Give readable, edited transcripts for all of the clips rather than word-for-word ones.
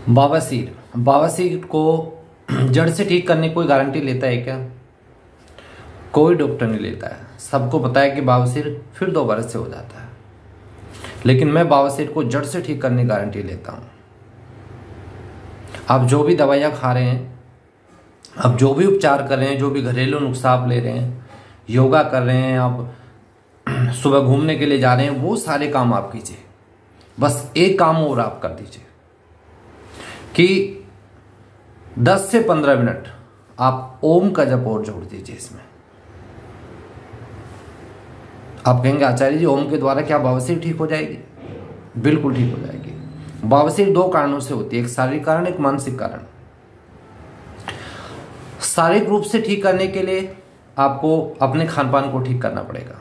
बवासीर बवासीर को जड़ से ठीक करने की कोई गारंटी लेता है क्या? कोई डॉक्टर नहीं लेता है। सबको पता है कि बवासीर फिर दोबारा से हो जाता है, लेकिन मैं बवासीर को जड़ से ठीक करने की गारंटी लेता हूं। आप जो भी दवाइयां खा रहे हैं, आप जो भी उपचार कर रहे हैं, जो भी घरेलू नुस्खा आप ले रहे हैं, योगा कर रहे हैं, आप सुबह घूमने के लिए जा रहे हैं, वो सारे काम आप कीजिए। बस एक काम और आप कर दीजिए कि 10 से 15 मिनट आप ओम का जप और जोड़ दीजिए इसमें। आप कहेंगे आचार्य जी ओम के द्वारा क्या बवासीर ठीक हो जाएगी? बिल्कुल ठीक हो जाएगी। बवासीर दो कारणों से होती है, एक शारीरिक कारण, एक मानसिक कारण। शारीरिक रूप से ठीक करने के लिए आपको अपने खान पान को ठीक करना पड़ेगा।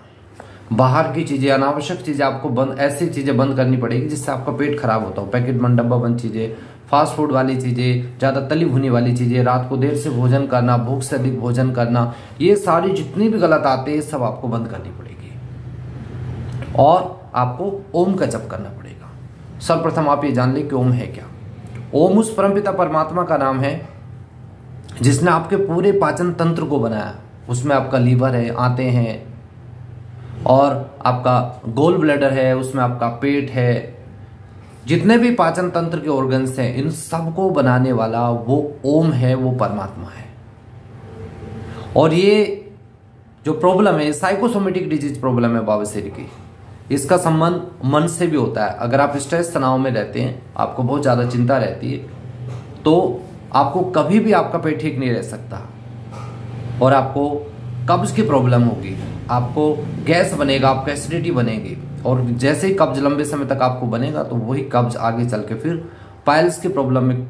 बाहर की चीजें, अनावश्यक चीजें आपको ऐसी चीजें बंद करनी पड़ेगी जिससे आपका पेट खराब होता हो। पैकेट बंद, डब्बा बंद चीजें, फास्ट फूड वाली चीजें, ज्यादा तली भुनी वाली चीजें, रात को देर से भोजन करना, भूख से अधिक भोजन करना, ये सारी जितनी भी गलत आते हैं सब आपको बंद करनी पड़ेगी। और आपको ओम का जप करना पड़ेगा। सर्वप्रथम आप ये जान लें कि ओम है क्या। ओम उस परमपिता परमात्मा का नाम है जिसने आपके पूरे पाचन तंत्र को बनाया। उसमें आपका लीवर है, आंतें हैं, और आपका गोल ब्लैडर है, उसमें आपका पेट है, जितने भी पाचन तंत्र के ऑर्गन्स हैं, इन सबको बनाने वाला वो ओम है, वो परमात्मा है। और ये जो प्रॉब्लम है, साइकोसोमेटिक डिजीज प्रॉब्लम है बवासीर की, इसका संबंध मन से भी होता है। अगर आप स्ट्रेस तनाव में रहते हैं, आपको बहुत ज्यादा चिंता रहती है, तो आपको कभी भी आपका पेट ठीक नहीं रह सकता और आपको कब्ज की प्रॉब्लम होगी, आपको गैस बनेगा, आपको एसिडिटी बनेगी। और जैसे ही कब्ज लंबे समय तक आपको बनेगा तो वही कब्ज आगे चल के फिर पाइल्स की प्रॉब्लम में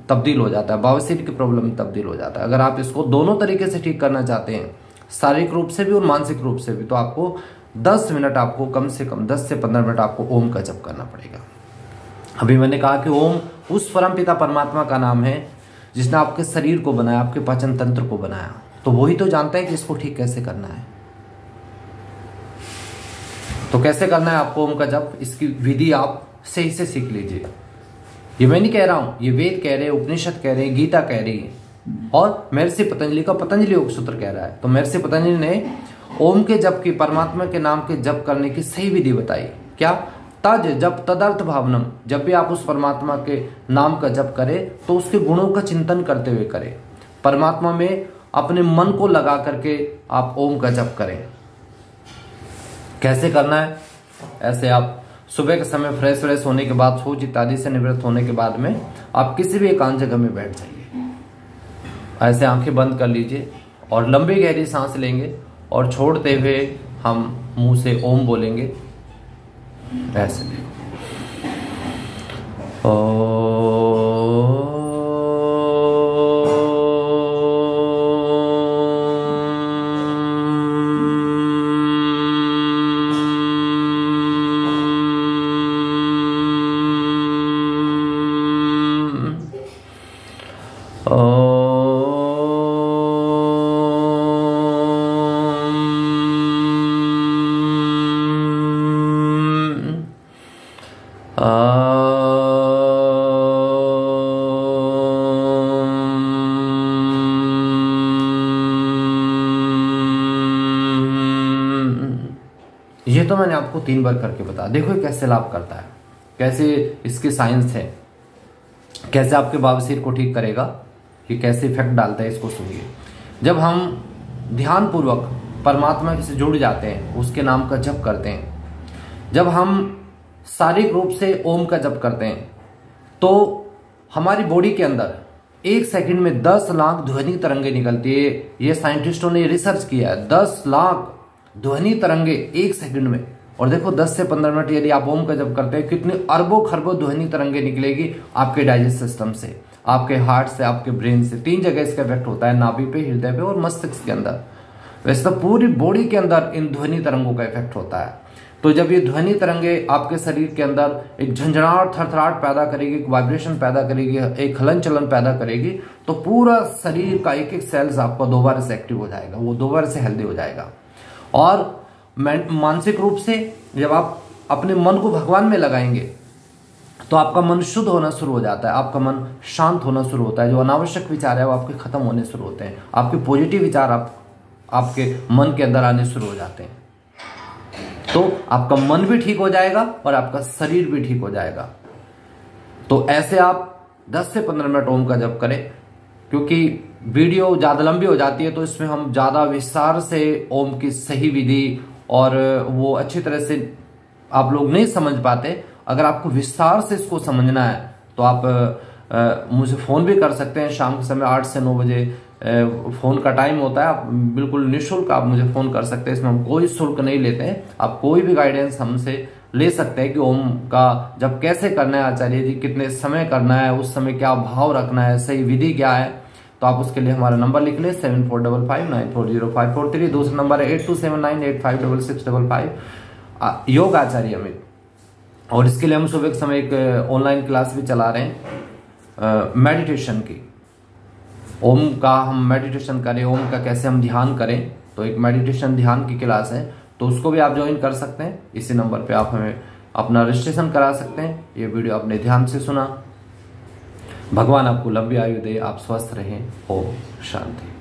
तब्दील हो जाता है, बवासीर की प्रॉब्लम में तब्दील हो जाता है। अगर आप इसको दोनों तरीके से ठीक करना चाहते हैं, शारीरिक रूप से भी और मानसिक रूप से भी, तो आपको 10 मिनट, आपको कम से कम 10 से 15 मिनट आपको ओम का जप करना पड़ेगा। अभी मैंने कहा कि ओम उस परमपिता परमात्मा का नाम है जिसने आपके शरीर को बनाया, आपके पाचन तंत्र को बनाया, तो वही तो जानता है कि इसको ठीक कैसे करना है। तो कैसे करना है आपको ओम का जप, इसकी विधि आप सही से सीख लीजिए। ये मैं नहीं कह रहा हूं, ये वेद कह रहे हैं, उपनिषद कह रहे हैं, गीता कह रही है, और महर्षि पतंजलि का पतंजलि योग सूत्र कह रहा है। तो महर्षि पतंजलि ने ओम के जप की, परमात्मा के नाम के जप करने की सही विधि बताई। क्या? तज जप तदर्थ भावनम। जब भी आप उस परमात्मा के नाम का जप करें तो उसके गुणों का चिंतन करते हुए करें। परमात्मा में अपने मन को लगा करके आप ओम का जप करें। कैसे करना है? ऐसे आप सुबह के समय फ्रेश होने के बाद, सोच इत्यादि से निवृत्त होने के बाद में आप किसी भी एकांत जगह में बैठ जाइए। ऐसे आंखें बंद कर लीजिए और लंबी गहरी सांस लेंगे और छोड़ते हुए हम मुंह से ओम बोलेंगे। ऐसे देखो, ये तो मैंने आपको 3 बार करके बता। देखो ये कैसे लाभ करता है, कैसे इसकी साइंस है, कैसे आपके बवासीर को ठीक करेगा, ये कैसे इफेक्ट डालता है, इसको सुनिए। जब हम ध्यान पूर्वक परमात्मा से जुड़ जाते हैं, उसके नाम का जप करते हैं, जब हम शारीरिक रूप से ओम का जप करते हैं, तो हमारी बॉडी के अंदर 1 सेकंड में 10 लाख ध्वनि तरंगे निकलती है। ये साइंटिस्टों ने रिसर्च किया है, 10 लाख ध्वनि तरंगे 1 सेकंड में। और देखो 10 से 15 मिनट यदि आप ओम का जप करते हैं, कितने अरबों खरबों ध्वनि तरंगे निकलेगी आपके डाइजेस्ट सिस्टम से, आपके हार्ट से, आपके ब्रेन से। 3 जगह इसका इफेक्ट होता है, नाभि पे, हृदय पे और मस्तिष्क के अंदर। वैसे तो पूरी बॉडी के अंदर इन ध्वनि तरंगों का इफेक्ट होता है। तो जब ये ध्वनि तरंगे आपके शरीर के अंदर एक झंझनाहट, थरथराहट पैदा करेगी, एक वाइब्रेशन पैदा करेगी, एक हलन चलन पैदा करेगी, तो पूरा शरीर का एक सेल्स आपका दोबारा से एक्टिव हो जाएगा, वो दोबारा से हेल्दी हो जाएगा। और मानसिक रूप से जब आप अपने मन को भगवान में लगाएंगे, तो आपका मन शुद्ध होना शुरू हो जाता है, आपका मन शांत होना शुरू होता है, जो अनावश्यक विचार है वो आपके खत्म होने शुरू होते हैं, आपके पॉजिटिव विचार आपके मन के अंदर आने शुरू हो जाते हैं। तो आपका मन भी ठीक हो जाएगा और आपका शरीर भी ठीक हो जाएगा। तो ऐसे आप 10 से 15 मिनट ओम का जप करें। क्योंकि वीडियो ज़्यादा लंबी हो जाती है तो इसमें हम ज़्यादा विस्तार से ओम की सही विधि और वो अच्छी तरह से आप लोग नहीं समझ पाते। अगर आपको विस्तार से इसको समझना है तो आप मुझे फ़ोन भी कर सकते हैं। शाम के समय 8 से 9 बजे फ़ोन का टाइम होता है। आप बिल्कुल निःशुल्क आप मुझे फ़ोन कर सकते हैं, इसमें हम कोई शुल्क नहीं लेते हैं। आप कोई भी गाइडेंस हमसे ले सकते हैं कि ओम का जब कैसे करना है आचार्य जी, कितने समय करना है, उस समय क्या भाव रखना है, सही विधि क्या है। तो आप उसके लिए हमारा नंबर लिख लें 7455940543। दूसरा नंबर है 8279856655 योग आचार्य अमित। और इसके लिए हम सुबह के समय एक ऑनलाइन क्लास भी चला रहे हैं मेडिटेशन की। ओम का हम मेडिटेशन करें, ओम का कैसे हम ध्यान करें, तो एक मेडिटेशन ध्यान की क्लास है, तो उसको भी आप ज्वाइन कर सकते हैं। इसी नंबर पे आप हमें अपना रजिस्ट्रेशन करा सकते हैं। ये वीडियो आपने ध्यान से सुना। भगवान आपको लंबी आयु दे, आप स्वस्थ रहें। ओम शांति।